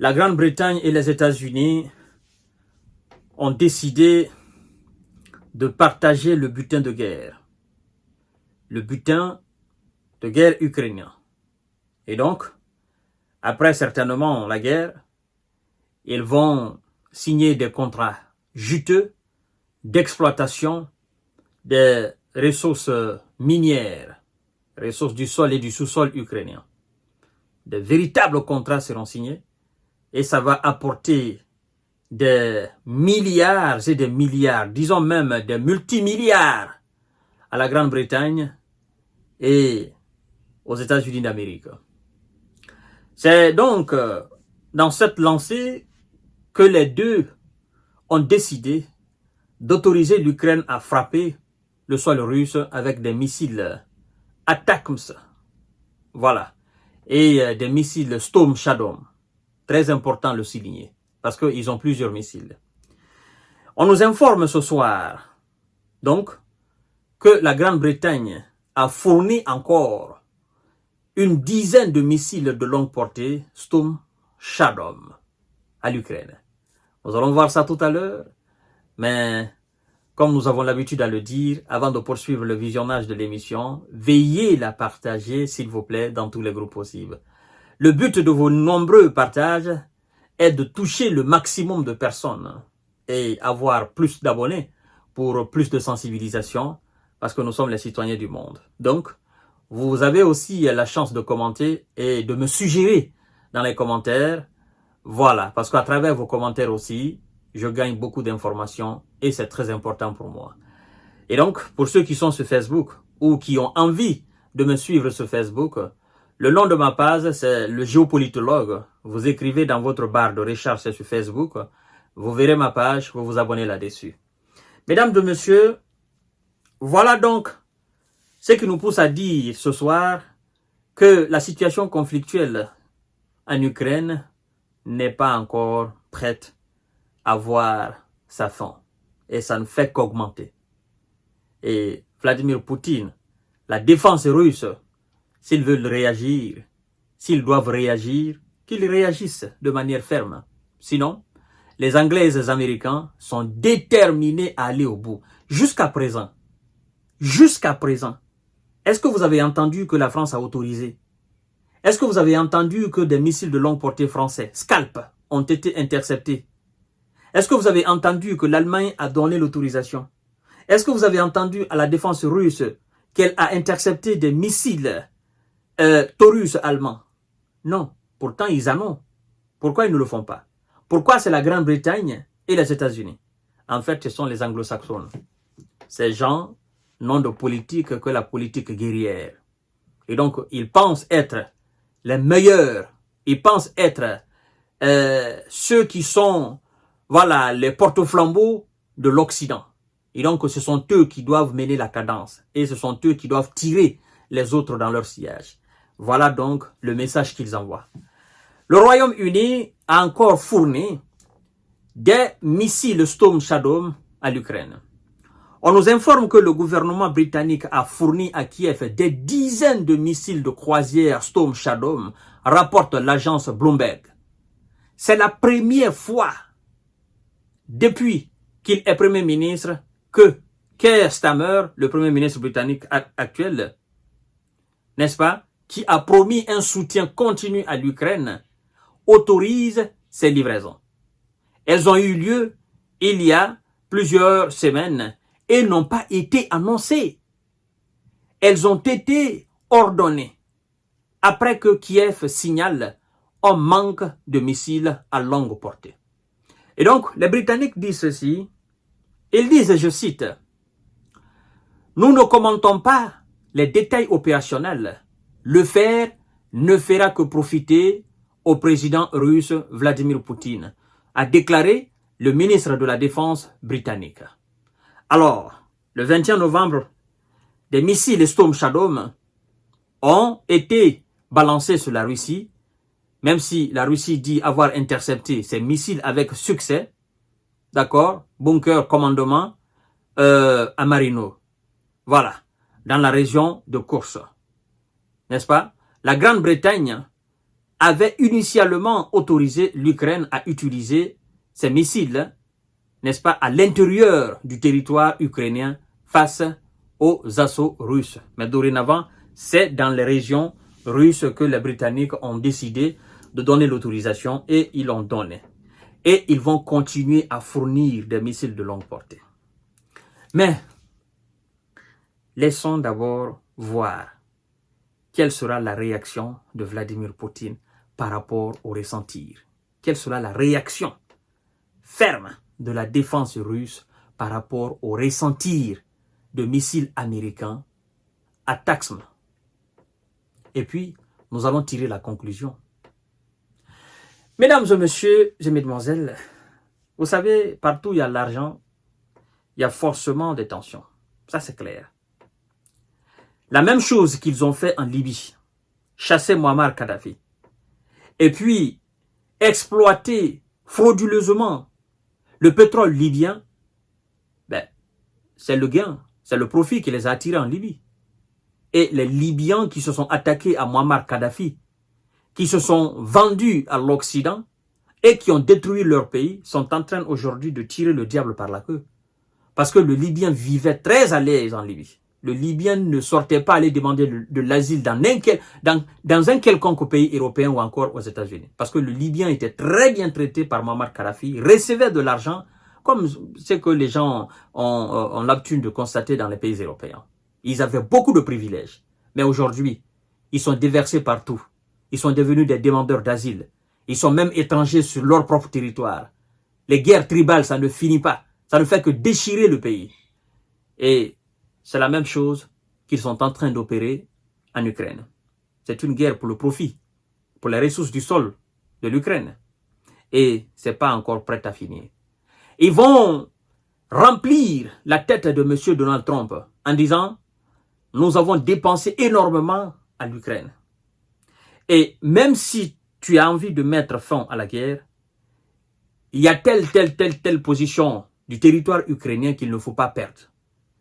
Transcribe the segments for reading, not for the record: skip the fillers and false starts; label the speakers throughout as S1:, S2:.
S1: la Grande-Bretagne et les États-Unis ont décidé de partager le butin de guerre. Le butin de guerre ukrainien. Et donc, après certainement la guerre, ils vont signer des contrats juteux d'exploitation des ressources minières, ressources du sol et du sous-sol ukrainien. De véritables contrats seront signés et ça va apporter des milliards et des milliards, disons même des multimilliards à la Grande-Bretagne et aux États-Unis d'Amérique. C'est donc dans cette lancée que les deux ont décidé d'autoriser l'Ukraine à frapper le sol russe avec des missiles ATACMS. Voilà. Et des missiles Storm Shadow. Très important de le souligner, parce qu'ils ont plusieurs missiles. On nous informe ce soir, donc, que la Grande-Bretagne a fourni encore une dizaine de missiles de longue portée Storm Shadow à l'Ukraine. Nous allons voir ça tout à l'heure, mais comme nous avons l'habitude à le dire, avant de poursuivre le visionnage de l'émission, veillez la partager, s'il vous plaît, dans tous les groupes possibles. Le but de vos nombreux partages est de toucher le maximum de personnes et avoir plus d'abonnés pour plus de sensibilisation, parce que nous sommes les citoyens du monde. Donc, vous avez aussi la chance de commenter et de me suggérer dans les commentaires. Voilà, parce qu'à travers vos commentaires aussi, je gagne beaucoup d'informations et c'est très important pour moi. Et donc, pour ceux qui sont sur Facebook ou qui ont envie de me suivre sur Facebook, le nom de ma page, c'est le géopolitologue. Vous écrivez dans votre barre de recherche sur Facebook, vous verrez ma page, vous vous abonnez là-dessus. Mesdames et messieurs, voilà donc ce qui nous pousse à dire ce soir que la situation conflictuelle en Ukraine n'est pas encore prête à voir sa fin. Et ça ne fait qu'augmenter. Et Vladimir Poutine, la défense russe, s'ils veulent réagir, s'ils doivent réagir, qu'ils réagissent de manière ferme. Sinon, les Anglais et les Américains sont déterminés à aller au bout. Jusqu'à présent, est-ce que vous avez entendu que la France a autorisé? Est-ce que vous avez entendu que des missiles de longue portée français, Scalp, ont été interceptés? Est-ce que vous avez entendu que l'Allemagne a donné l'autorisation? Est-ce que vous avez entendu à la défense russe qu'elle a intercepté des missiles Taurus allemands? Non. Pourtant, ils en ont. Pourquoi ils ne le font pas? Pourquoi c'est la Grande-Bretagne et les États-Unis? En fait, ce sont les anglo-saxons. Ces gens n'ont de politique que la politique guerrière. Et donc, ils pensent être les meilleurs. Ils pensent être ceux qui sont, voilà, les porte-flambeaux de l'Occident. Et donc, ce sont eux qui doivent mener la cadence. Et ce sont eux qui doivent tirer les autres dans leur sillage. Voilà donc le message qu'ils envoient. Le Royaume-Uni a encore fourni des missiles Storm Shadow à l'Ukraine. On nous informe que le gouvernement britannique a fourni à Kiev des dizaines de missiles de croisière Storm Shadow, rapporte l'agence Bloomberg. C'est la première fois depuis qu'il est Premier ministre que Keir Starmer, le Premier ministre britannique actuel, n'est-ce pas, qui a promis un soutien continu à l'Ukraine, autorise ces livraisons. Elles ont eu lieu il y a plusieurs semaines et n'ont pas été annoncées. Elles ont été ordonnées après que Kiev signale un manque de missiles à longue portée. Et donc, les Britanniques disent ceci. Ils disent, je cite, « Nous ne commentons pas les détails opérationnels. Le faire ne fera que profiter au président russe Vladimir Poutine, a déclaré le ministre de la Défense britannique. » Alors, le 21 novembre, des missiles Storm Shadow ont été balancés sur la Russie, même si la Russie dit avoir intercepté ces missiles avec succès, d'accord, bunker commandement à Marino. Voilà, dans la région de Kursk. N'est-ce pas? La Grande-Bretagne avait initialement autorisé l'Ukraine à utiliser ces missiles, n'est-ce pas, à l'intérieur du territoire ukrainien face aux assauts russes. Mais dorénavant, c'est dans les régions russes que les Britanniques ont décidé de donner l'autorisation et ils l'ont donné. Et ils vont continuer à fournir des missiles de longue portée. Mais, laissons d'abord voir quelle sera la réaction de Vladimir Poutine par rapport au ressentir. Quelle sera la réaction ferme de la défense russe par rapport au ressentir de missiles américains à Taxm. Et puis, nous allons tirer la conclusion. Mesdames et messieurs et mesdemoiselles, vous savez, partout où il y a l'argent, il y a forcément des tensions. Ça, c'est clair. La même chose qu'ils ont fait en Libye, chasser Muammar Kadhafi, et puis exploiter frauduleusement le pétrole libyen, ben, c'est le gain, c'est le profit qui les a attirés en Libye. Et les Libyens qui se sont attaqués à Muammar Kadhafi, qui se sont vendus à l'Occident et qui ont détruit leur pays, sont en train aujourd'hui de tirer le diable par la queue. Parce que le Libyen vivait très à l'aise en Libye. Le Libyen ne sortait pas aller demander de l'asile dans un quelconque pays européen ou encore aux États-Unis. Parce que le Libyen était très bien traité par Muammar Kadhafi, recevait de l'argent, comme ce que les gens ont l'habitude de constater dans les pays européens. Ils avaient beaucoup de privilèges. Mais aujourd'hui, ils sont déversés partout. Ils sont devenus des demandeurs d'asile. Ils sont même étrangers sur leur propre territoire. Les guerres tribales, ça ne finit pas. Ça ne fait que déchirer le pays. Et c'est la même chose qu'ils sont en train d'opérer en Ukraine. C'est une guerre pour le profit, pour les ressources du sol de l'Ukraine. Et ce n'est pas encore prêt à finir. Ils vont remplir la tête de M. Donald Trump en disant « Nous avons dépensé énormément à l'Ukraine. » Et même si tu as envie de mettre fin à la guerre, il y a telle position du territoire ukrainien qu'il ne faut pas perdre.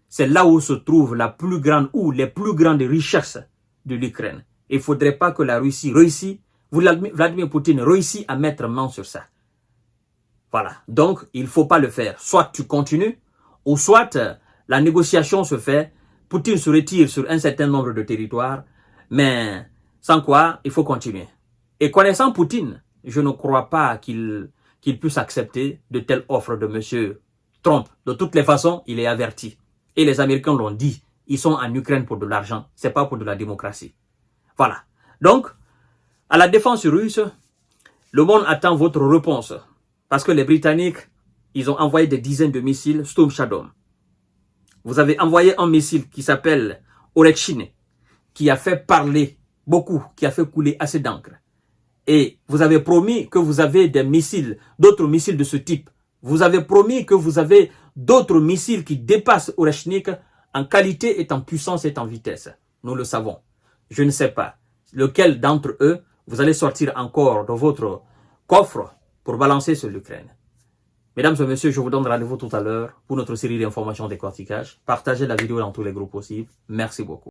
S1: C'est là où se trouve la plus grande ou les plus grandes richesses de l'Ukraine. Il ne faudrait pas que la Russie réussisse, Vladimir Poutine réussit à mettre main sur ça. Voilà. Donc, il ne faut pas le faire. Soit tu continues, ou soit la négociation se fait, Poutine se retire sur un certain nombre de territoires, mais sans quoi, il faut continuer. Et connaissant Poutine, je ne crois pas qu'il puisse accepter de telles offres de M. Trump. De toutes les façons, il est averti. Et les Américains l'ont dit, ils sont en Ukraine pour de l'argent, ce n'est pas pour de la démocratie. Voilà. Donc, à la défense russe, le monde attend votre réponse. Parce que les Britanniques, ils ont envoyé des dizaines de missiles Storm Shadow. Vous avez envoyé un missile qui s'appelle Orekchine, qui a fait parler beaucoup, qui a fait couler assez d'encre. Et vous avez promis que vous avez des missiles, d'autres missiles de ce type. Vous avez promis que vous avez d'autres missiles qui dépassent Oreshnik en qualité et en puissance et en vitesse. Nous le savons. Je ne sais pas lequel d'entre eux vous allez sortir encore de votre coffre pour balancer sur l'Ukraine. Mesdames et messieurs, je vous donne rendez-vous tout à l'heure pour notre série d'informations décortiquage. Partagez la vidéo dans tous les groupes possibles. Merci beaucoup.